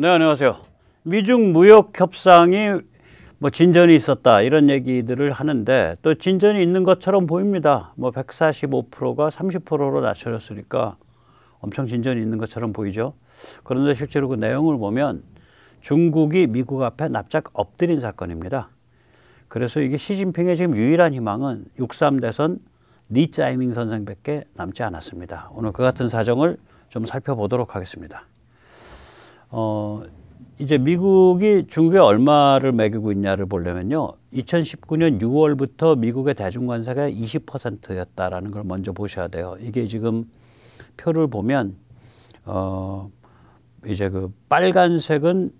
네, 안녕하세요. 미중 무역 협상이 뭐 진전이 있었다 이런 얘기들을 하는데 또 진전이 있는 것처럼 보입니다. 뭐 145%가 30%로 낮춰졌으니까 엄청 진전이 있는 것처럼 보이죠. 그런데 실제로 그 내용을 보면 중국이 미국 앞에 납작 엎드린 사건입니다. 그래서 이게 시진핑의 지금 유일한 희망은 6.3 대선 리짜이밍 선생밖에 남지 않았습니다. 오늘 그 같은 사정을 좀 살펴보도록 하겠습니다. 이제 미국이 중국에 얼마를 매기고 있냐를 보려면요. 2019년 6월부터 미국의 대중관세가 20%였다라는 걸 먼저 보셔야 돼요. 이게 지금 표를 보면, 이제 그 빨간색은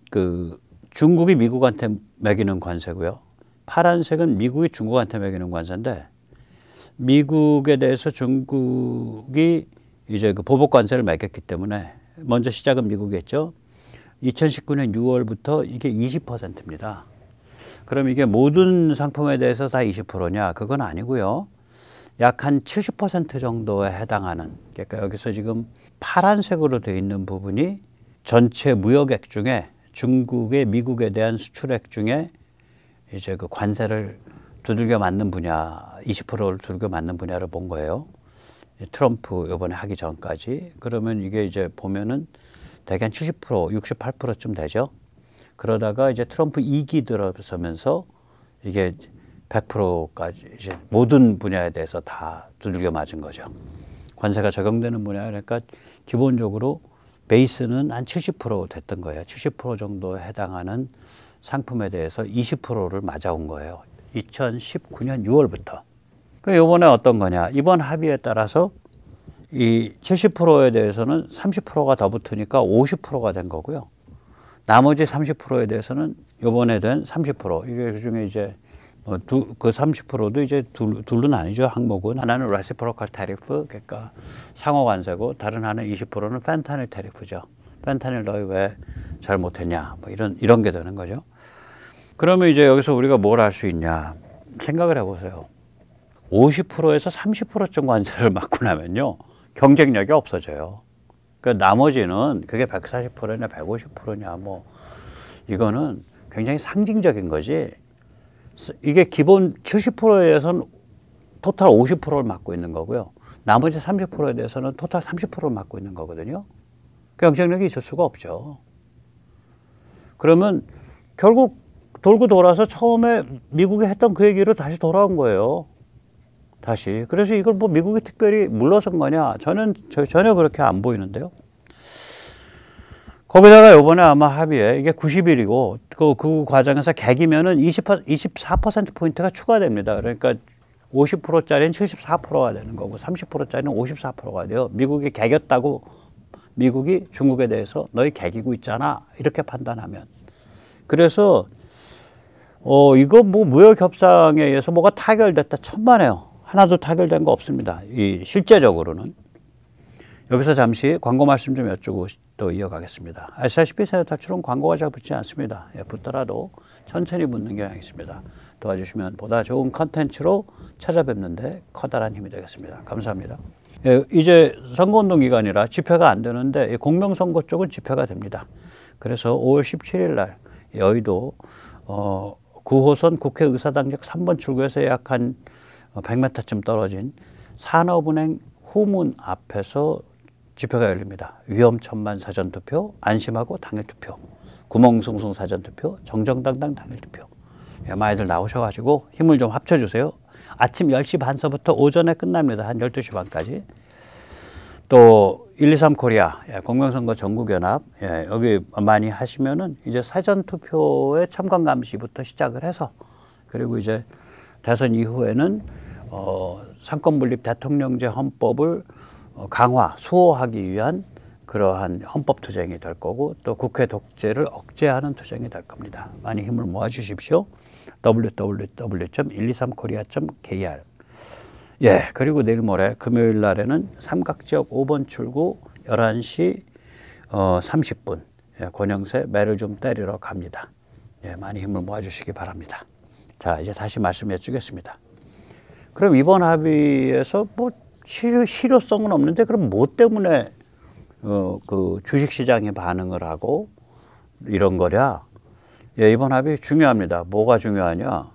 그 중국이 미국한테 매기는 관세고요. 파란색은 미국이 중국한테 매기는 관세인데, 미국에 대해서 중국이 이제 그 보복 관세를 매겼기 때문에 먼저 시작은 미국이 했죠. 2019년 6월부터 이게 20%입니다. 그럼 이게 모든 상품에 대해서 다 20%냐? 그건 아니고요. 약 한 70% 정도에 해당하는, 그러니까 여기서 지금 파란색으로 되어 있는 부분이 전체 무역액 중에 중국의 미국에 대한 수출액 중에 이제 그 관세를 두들겨 맞는 분야, 20%를 두들겨 맞는 분야를 본 거예요. 트럼프 이번에 하기 전까지. 그러면 이게 이제 보면은 대개 한 70%, 68%쯤 되죠. 그러다가 이제 트럼프 2기 들어서면서 이게 100%까지 이제 모든 분야에 대해서 다 두들겨 맞은 거죠. 관세가 적용되는 분야, 그러니까 기본적으로 베이스는 한 70% 됐던 거예요. 70% 정도에 해당하는 상품에 대해서 20%를 맞아온 거예요. 2019년 6월부터. 그 이번에 어떤 거냐? 이번 합의에 따라서 이 70%에 대해서는 30%가 더 붙으니까 50%가 된 거고요. 나머지 30%에 대해서는 이번에 된 30%. 이게 그중에 이제 그 30%도 이제 둘은 아니죠. 항목은 하나는 reciprocal tariff, 그러니까 상호 관세고, 다른 하나는 20%는 fentanyl tariff죠. fentanyl 너희 왜 잘못했냐? 뭐 이런 게 되는 거죠. 그러면 이제 여기서 우리가 뭘 할 수 있냐? 생각을 해보세요. 50%에서 30%쯤 관세를 맞고 나면요. 경쟁력이 없어져요. 그 나머지는 그게 140%냐 150%냐 뭐 이거는 굉장히 상징적인 거지. 이게 기본 70%에 대해서는 토탈 50%를 맡고 있는 거고요. 나머지 30%에 대해서는 토탈 30%를 맡고 있는 거거든요. 경쟁력이 있을 수가 없죠. 그러면 결국 돌고 돌아서 처음에 미국이 했던 그 얘기로 다시 돌아온 거예요. 다시. 그래서 이걸 뭐 미국이 특별히 물러선 거냐? 저는 전혀 그렇게 안 보이는데요. 거기다가 이번에 아마 합의에 이게 90일이고 그 과정에서 개기면은 24%포인트가 추가됩니다. 그러니까 50%짜리는 74%가 되는 거고 30%짜리는 54%가 돼요. 미국이 개겼다고 미국이 중국에 대해서 너희 개기고 있잖아. 이렇게 판단하면. 그래서 이거 뭐 무역 협상에 의해서 뭐가 타결됐다 천만에요. 하나도 타결된 거 없습니다. 실제적으로는. 여기서 잠시 광고 말씀 좀 여쭈고 또 이어가겠습니다. 아시다시피 세대 탈출은 광고가 잘 붙지 않습니다. 붙더라도 천천히 붙는 경향이 있습니다. 도와주시면 보다 좋은 컨텐츠로 찾아뵙는데 커다란 힘이 되겠습니다. 감사합니다. 이제 선거운동 기간이라 집회가 안 되는데 공명선거 쪽은 집회가 됩니다. 그래서 5월 17일 날 여의도 9호선 국회의사당역 3번 출구에서 약 한 100m쯤 떨어진 산업은행 후문 앞에서 집회가 열립니다. 위험천만 사전투표, 안심하고 당일투표, 구멍숭숭 사전투표, 정정당당 당일투표. 많이들 나오셔가지고 힘을 좀 합쳐주세요. 아침 10시 반서부터 오전에 끝납니다. 한 12시 반까지. 또 123 코리아 공명선거 전국연합 여기 많이 하시면은 이제 사전투표의 참관 감시부터 시작을 해서 그리고 이제 대선 이후에는 상권분립 대통령제 헌법을 강화, 수호하기 위한 그러한 헌법투쟁이 될 거고 또 국회 독재를 억제하는 투쟁이 될 겁니다. 많이 힘을 모아주십시오. www.123korea.kr 그리고 내일 모레 금요일 날에는 삼각지역 5번 출구 11시 30분 권영세 매를 좀 때리러 갑니다. 많이 힘을 모아주시기 바랍니다. 자, 이제 다시 말씀 여쭈겠습니다. 그럼 이번 합의에서 뭐 실효성은 없는데 그럼 뭐 때문에 그 주식시장이 반응을 하고 이런 거랴. 예, 이번 합의 중요합니다. 뭐가 중요하냐?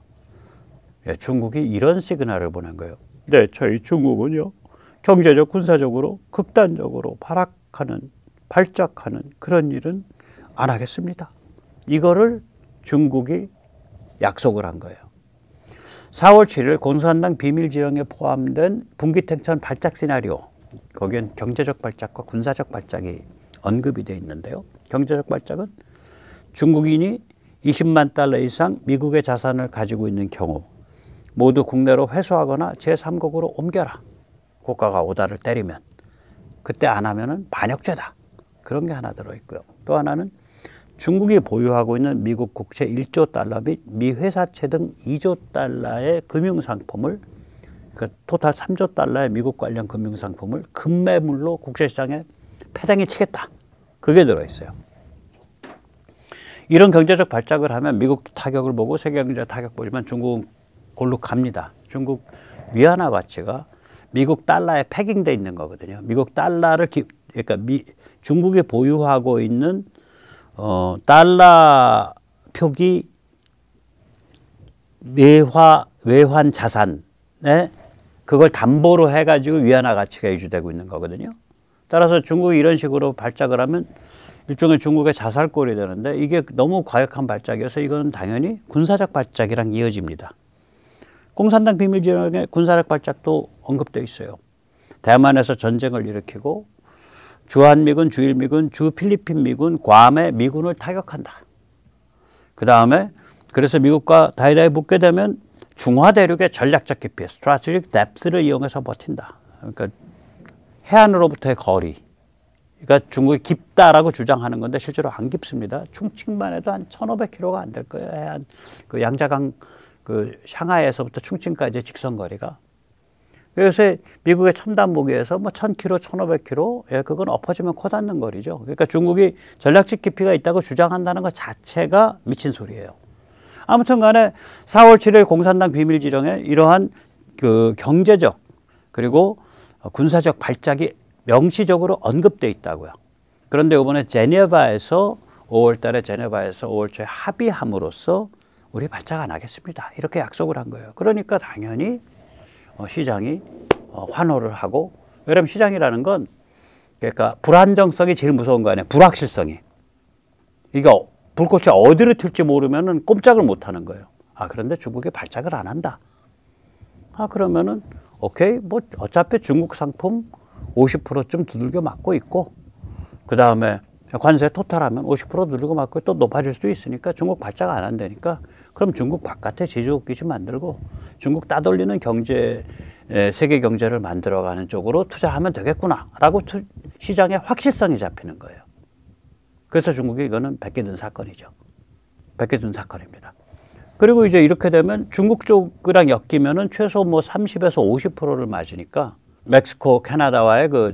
예, 중국이 이런 시그널을 보낸 거예요. 네, 저희 중국은요, 경제적, 군사적으로 극단적으로 발작하는 그런 일은 안 하겠습니다. 이거를 중국이 약속을 한 거예요. 4월 7일 공산당 비밀지령에 포함된 분기탱천 발작 시나리오, 거기엔 경제적 발작과 군사적 발작이 언급이 돼 있는데요. 경제적 발작은 중국인이 20만 달러 이상 미국의 자산을 가지고 있는 경우 모두 국내로 회수하거나 제3국으로 옮겨라. 국가가 오다를 때리면. 그때 안 하면은 반역죄다. 그런 게 하나 들어있고요. 또 하나는 중국이 보유하고 있는 미국 국채 1조 달러 및 미 회사채 등 2조 달러의 금융상품을, 그러니까 토탈 3조 달러의 미국 관련 금융상품을 급매물로 국제시장에 패당이 치겠다. 그게 들어있어요. 이런 경제적 발작을 하면 미국도 타격을 보고 세계 경제 타격 보지만 중국은 골로 갑니다. 중국 위안화 가치가 미국 달러에 패깅돼 있는 거거든요. 미국 달러를 그러니까 중국이 보유하고 있는 달러 표기 외환 자산에 그걸 담보로 해가지고 위안화 가치가 유지되고 있는 거거든요. 따라서 중국이 이런 식으로 발작을 하면 일종의 중국의 자살골이 되는데 이게 너무 과격한 발작이어서 이거는 당연히 군사적 발작이랑 이어집니다. 공산당 비밀지령에 군사적 발작도 언급되어 있어요. 대만에서 전쟁을 일으키고 주한미군, 주일미군, 주필리핀 미군, 괌의 미군을 타격한다. 그 다음에 그래서 미국과 다이다이 붙게 되면 중화대륙의 전략적 깊이, strategic depth를 이용해서 버틴다. 그러니까 해안으로부터의 거리. 그러니까 중국이 깊다라고 주장하는 건데 실제로 안 깊습니다. 충칭만 해도 한 1,500km가 안 될 거예요. 해안 그 양자강 그 샹하이에서부터 충칭까지의 직선 거리가. 그래서 미국의 첨단 무기에서 뭐 1,000km, 1,500km, 예, 그건 엎어지면 코 닿는 거리죠. 그러니까 중국이 전략적 깊이가 있다고 주장한다는 것 자체가 미친 소리예요. 아무튼 간에 4월 7일 공산당 비밀지령에 이러한 그 경제적 그리고 군사적 발작이 명시적으로 언급돼 있다고요. 그런데 이번에 5월 달에 제네바에서 5월 초에 합의함으로써 우리 발작 안 하겠습니다. 이렇게 약속을 한 거예요. 그러니까 당연히 시장이 환호를 하고, 왜냐하면 시장이라는 건 그러니까 불안정성이 제일 무서운 거 아니에요. 불확실성이. 이거 불꽃이 어디로 튈지 모르면은 꼼짝을 못 하는 거예요. 아, 그런데 중국이 발작을 안 한다. 아, 그러면은 오케이, 뭐 어차피 중국 상품 50%쯤 두들겨 맞고 있고, 그 다음에 관세 토탈하면 50% 두들겨 맞고 또 높아질 수도 있으니까 중국 발작 안 한다니까, 그럼 중국 바깥에 제조기지 만들고 중국 따돌리는 경제, 세계 경제를 만들어가는 쪽으로 투자하면 되겠구나라고 시장의 확실성이 잡히는 거예요. 그래서 중국이 이거는 베껴든 사건이죠. 베껴둔 사건입니다. 그리고 이제 이렇게 되면 중국 쪽이랑 엮이면은 최소 뭐 30에서 50%를 맞으니까 멕시코, 캐나다와의 그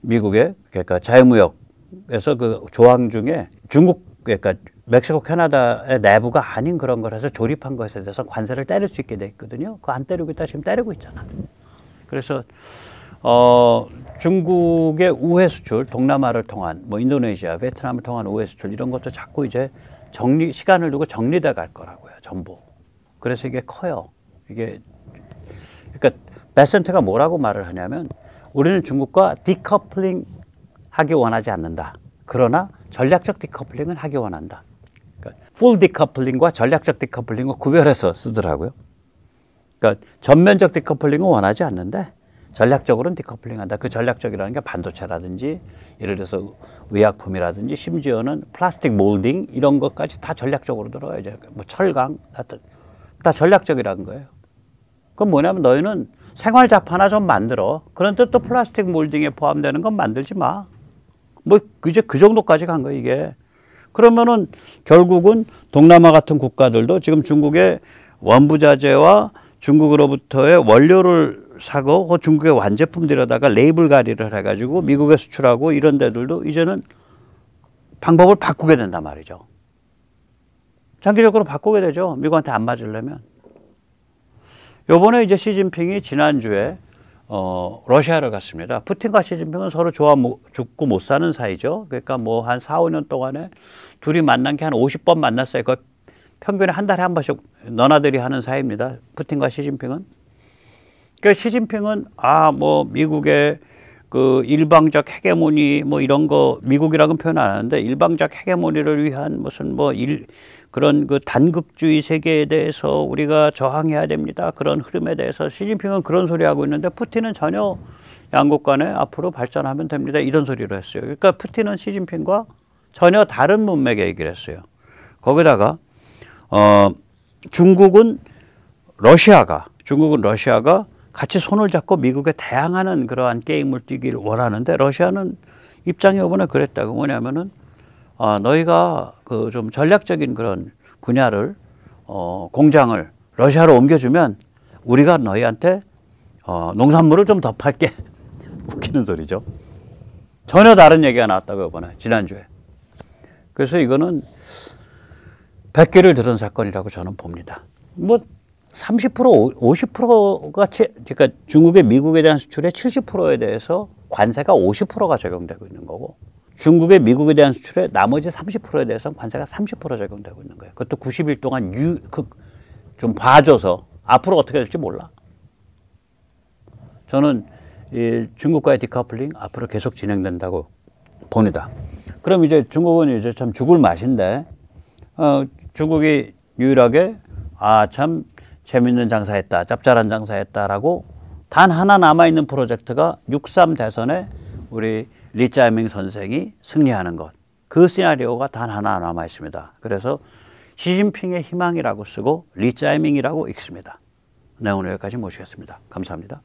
미국의 그러니까 자유무역에서 그 조항 중에 중국 그러니까 멕시코, 캐나다의 내부가 아닌 그런 걸 해서 조립한 것에 대해서 관세를 때릴 수 있게 돼 있거든요. 그거 안 때리고 있다 지금 때리고 있잖아. 그래서 중국의 우회 수출, 동남아를 통한 뭐 인도네시아, 베트남을 통한 우회 수출 이런 것도 자꾸 이제 시간을 두고 정리돼 갈 거라고요. 전부. 그래서 이게 커요. 이게 그러니까 베센트가 뭐라고 말을 하냐면 우리는 중국과 디커플링 하기 원하지 않는다. 그러나 전략적 디커플링은 하기 원한다. 그러니까 풀 디커플링과 전략적 디커플링을 구별해서 쓰더라고요. 그러니까 전면적 디커플링은 원하지 않는데 전략적으로는 디커플링한다. 그 전략적이라는 게 반도체라든지 예를 들어서 의약품이라든지 심지어는 플라스틱 몰딩 이런 것까지 다 전략적으로 들어가요. 이제 뭐 철강 다 전략적이라는 거예요. 그건 뭐냐면 너희는 생활잡 하나 좀 만들어. 그런데 또 플라스틱 몰딩에 포함되는 건 만들지 마. 뭐 이제 그 정도까지 간 거예요, 이게. 그러면은 결국은 동남아 같은 국가들도 지금 중국의 원부자재와 중국으로부터의 원료를 사고 그 중국의 완제품들에다가 레이블 가리를 해가지고 미국에 수출하고 이런 데들도 이제는 방법을 바꾸게 된단 말이죠. 장기적으로 바꾸게 되죠. 미국한테 안 맞으려면. 요번에 이제 시진핑이 지난주에 러시아를 갔습니다. 푸틴과 시진핑은 서로 죽고 못 사는 사이죠. 그러니까 뭐 한 4, 5년 동안에 둘이 만난 게 한 50번 만났어요. 그 평균에 한 달에 한 번씩 너나들이 하는 사이입니다. 푸틴과 시진핑은. 그러니까 시진핑은 뭐 미국의 그 일방적 헤게모니 뭐 이런 거 미국이라고는 표현 안 하는데 일방적 헤게모니를 위한 무슨 그런 그 단극주의 세계에 대해서 우리가 저항해야 됩니다. 그런 흐름에 대해서 시진핑은 그런 소리 하고 있는데 푸틴은 전혀 양국 간에 앞으로 발전하면 됩니다. 이런 소리를 했어요. 그러니까 푸틴은 시진핑과 전혀 다른 문맥의 얘기를 했어요. 거기다가 중국은 러시아가 같이 손을 잡고 미국에 대항하는 그러한 게임을 뛰기를 원하는데 러시아는 입장이 이번에 그랬다고 뭐냐면은 너희가 그 좀 전략적인 그런 분야를 공장을 러시아로 옮겨주면 우리가 너희한테 농산물을 좀 더 팔게. 웃기는 소리죠. 전혀 다른 얘기가 나왔다고 이번에 지난주에. 그래서 이거는 100개를 들은 사건이라고 저는 봅니다. 뭐 30%, 50%가 그러니까 중국의 미국에 대한 수출의 70%에 대해서 관세가 50%가 적용되고 있는 거고 중국의 미국에 대한 수출의 나머지 30%에 대해서는 관세가 30% 적용되고 있는 거예요. 그것도 90일 동안 좀 봐줘서 앞으로 어떻게 될지 몰라. 저는 이 중국과의 디커플링 앞으로 계속 진행된다고 봅니다. 그럼 이제 중국은 이제 참 죽을 맛인데 중국이 유일하게 참 재밌는 장사했다, 짭짤한 장사했다라고 단 하나 남아있는 프로젝트가 6.3 대선에 우리 리짜이밍 선생이 승리하는 것. 그 시나리오가 단 하나 남아있습니다. 그래서 시진핑의 희망이라고 쓰고 리짜이밍이라고 읽습니다. 네, 오늘 여기까지 모시겠습니다. 감사합니다.